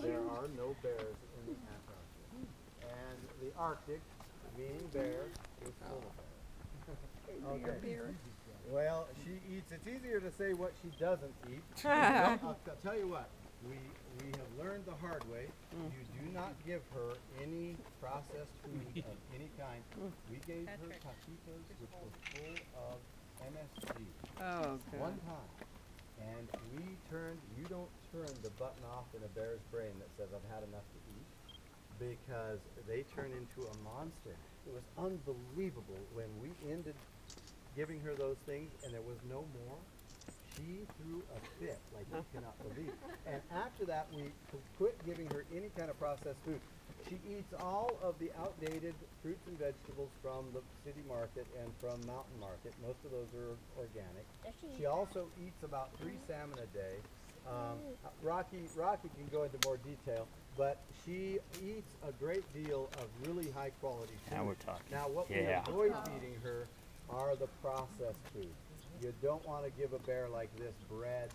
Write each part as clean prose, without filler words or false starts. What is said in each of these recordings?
there are no bears in the Antarctic. And the Arctic, meaning bear, is full of bears. Okay. Well, she eats. It's easier to say what she doesn't eat. I'll tell you what. We have learned the hard way. You do not give her any processed food of any kind. We gave her taquitos, which were full of MSG. Oh, God. One time. And you don't turn the button off in a bear's brain that says, I've had enough to eat, because they turn into a monster. It was unbelievable when we ended giving her those things and there was no more. She threw a fit like you cannot believe. And after that, we quit giving her any kind of processed food. She eats all of the outdated fruits and vegetables from the city market and from Mountain Market. Most of those are organic. She also eats about 3 salmon a day. Rocky can go into more detail, but she eats a great deal of really high quality food. Now we're talking. Now what we avoid feeding her are the processed foods. You don't want to give a bear like this bread,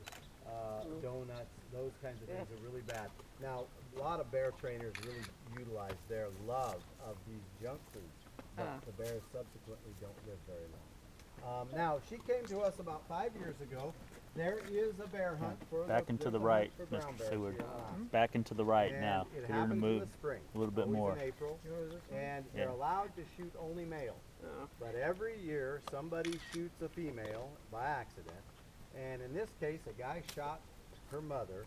donuts, those kinds of things are really bad. Now, a lot of bear trainers really utilize their love of these junk foods, but the bears subsequently don't live very long. Now, she came to us about 5 years ago. There is a bear hunt for back into the right, Mr. Seward. Back into the right now. It Get her to happens move in the spring, a little bit more. in April, and they're allowed to shoot only males. But every year, somebody shoots a female by accident. And in this case, a guy shot her mother,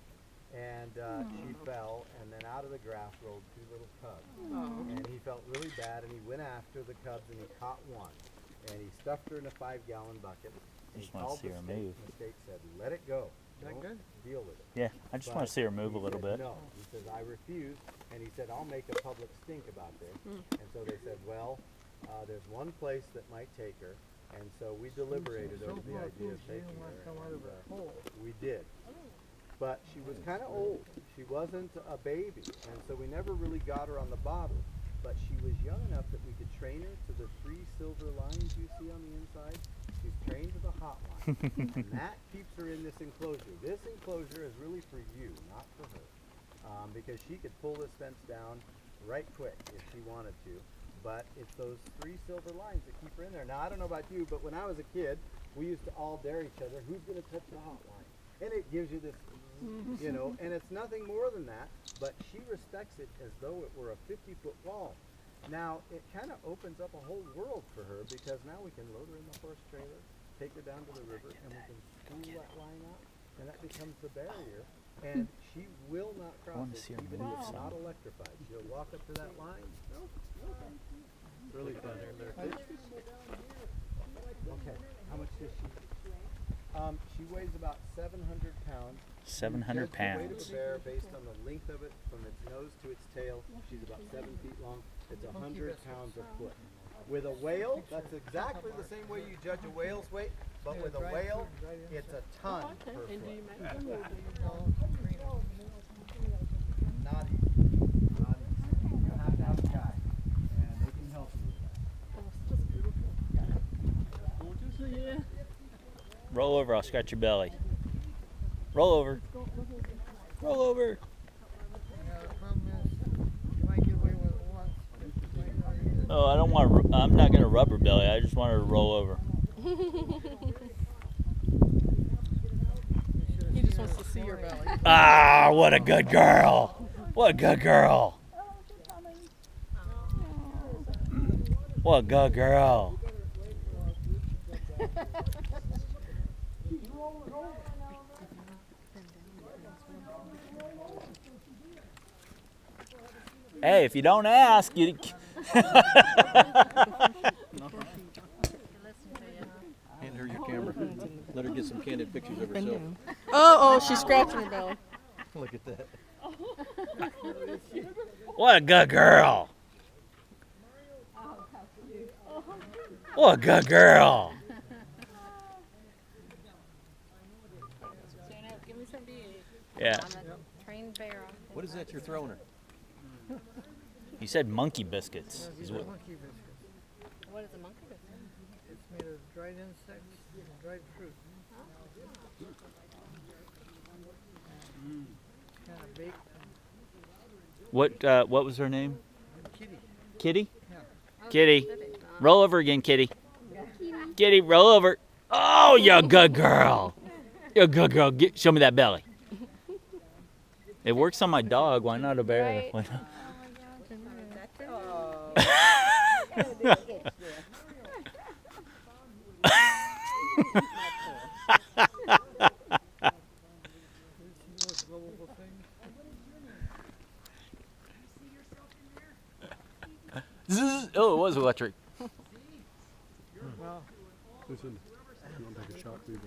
and she fell, and then out of the grass rolled 2 little cubs. And he felt really bad, and he went after the cubs, and he caught one. And he stuffed her in a 5-gallon bucket. I just want to see her move. The state said, let it go. Don't deal with it. Yeah, I just want to see her move a little bit. No, he says, I refuse. And he said, I'll make a public stink about this. And so they said, well, there's one place that might take her. And so we deliberated over the idea of taking her. And, we did. But she was kind of old. She wasn't a baby. And so we never really got her on the bottle. But she was young enough that we could train her to the 3 silver lines you see on the inside. She's trained to the hot line. And that keeps her in this enclosure. This enclosure is really for you, not for her. Because she could pull this fence down right quick if she wanted to. But it's those 3 silver lines that keep her in there. Now, I don't know about you, but when I was a kid, we used to all dare each other, who's going to touch the hot line? And it gives you this, you know, and it's nothing more than that, but she respects it as though it were a 50-foot wall. Now, it kind of opens up a whole world for her, because now we can load her in the horse trailer, take her down to the river, and we can spool that line out, and that becomes the barrier. And she will not cross it, even if it's not electrified. She'll walk up to that line. Really fun. Okay, how much does she weigh? She weighs about 700 pounds. 700 The weight of pounds. a bear, based on the length of it, from its nose to its tail, she's about 7 feet long. It's 100 pounds a foot. With a whale, that's exactly the same way you judge a whale's weight, but with a whale, it's a ton per foot. Not easy. Not easy. You have to have a guide, and they can help you with that. Roll over, I'll scratch your belly. Roll over. Roll over. Oh, I don't want to, I'm not going to rubber belly. I just want her to roll over. He just wants to see your belly. Ah, what a good girl. What a good girl. What a good girl. Hey, if you don't ask, you... Hand her your camera. Let her get some candid pictures of herself. Oh, she's scratching her belly. Look at that. What a good girl. What a good girl. Give me some beef. Yeah. I'm a trained bear. What is that you're throwing her? He said monkey biscuits. Is what, Monkey biscuit. What is a monkey biscuit? It's made of dried insects and dried fruit. Kind of baked What was her name? Kitty. Kitty? Oh, Kitty. that is not. Roll over again, Kitty. Kitty, roll over. Oh, you good girl. You good girl. Show me that belly. It works on my dog. Why not a bear? Right. Why not? Most lovable thing. Zzz. Oh, it was electric. Well, Listen, you want to take a shot, please?